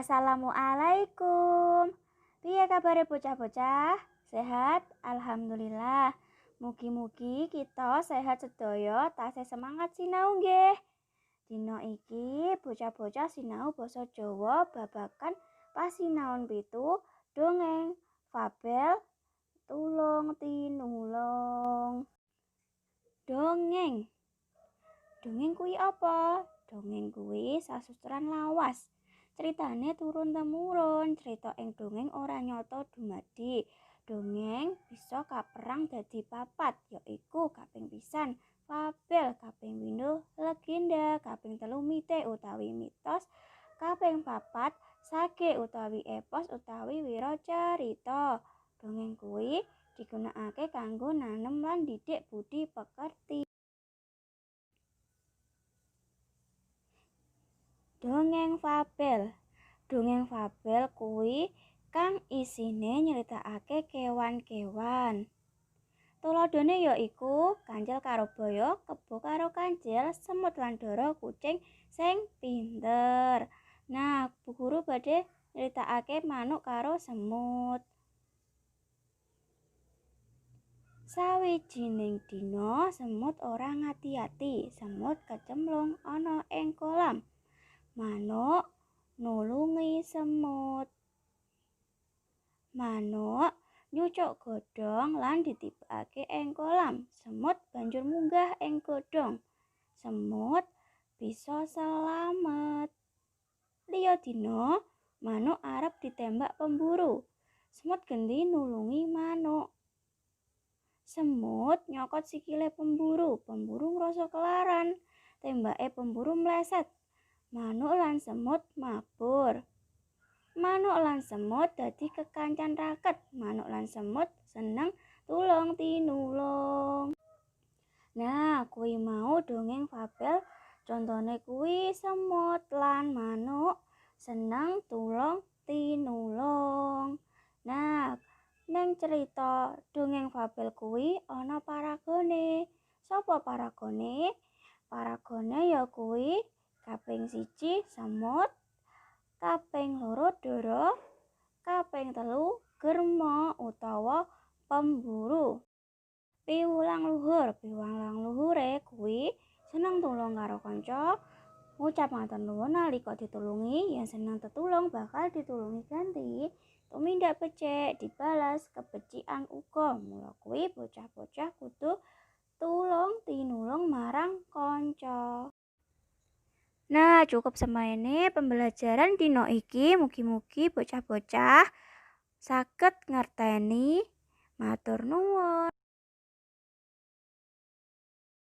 Assalamualaikum. Piye kabare bocah-bocah? Sehat? Alhamdulillah. Mugi-mugi kita sehat sedaya tasih semangat sinau nggih. Dina iki bocah-bocah sinau basa Jawa babagan pasinaon 7 dongeng fabel tulung tinulung. Dongeng. Dongeng kuwi apa? Dongeng kuwi sasustran lawas. Ceritane turun-temurun, cerita ing dongeng ora nyata dumadi. Dongeng bisa kaperang dadi papat, yaiku kaping pisan fabel, kaping pindho legenda, kaping telu mite utawi mitos, kaping papat sage utawi epos utawi wiracarita. Dongeng kuwi digunakake kanggo nanem lan didik budi pekerti. Dongeng fabel. Dongeng fabel kuwi kang isine nyeritakake kewan-kewan. Tuladhane yaiku kancil karo boyo, kebo karo kancil, semut lan dara kucing sing pinter. Nah, Bu Guru badhe nyeritakake manuk karo semut. Sawijining dina semut ora ngati-ati, semut kecemplung ana ing kolam. Manuk nulungi semut. Manuk nyucuk godhong lan ditibakake ing kolam. Semut banjur munggah ing godhong. Semut bisa selamet. Liya dina, manuk arep ditembak pemburu. Semut genti nulungi manuk. Semut nyokot sikile pemburu. Pemburu ngrasa kelaran. Tembake pemburu mleset. Manuk lan semut mabur. Manuk lan semut dadi kekancan raket. Manuk lan semut seneng tulung tinulung. Nah, kuwi mau dongeng fabel. Contone kuwi semut lan manuk seneng tulung tinulung. Nah, neng cerita dongeng fabel kuwi ana paragone. Sapa paragone? Paragone ya kuwi kaping 1 semut, kaping 2 dara, kaping 3 germa utawa pemburu. Piwulang luhure kuwi seneng tulung karo kanca, ngucap matur nuwun nalika ditulungi, yen seneng tetulung bakal ditulungi ganti. Tumindak becik dibalas kebecikan uga. Mula kuwi bocah-bocah kudu tulung tinulung marang kanca. Nah, cukup semene pembelajaran dina iki. Mugi-mugi bocah-bocah saged ngerteni. Matur nuwun.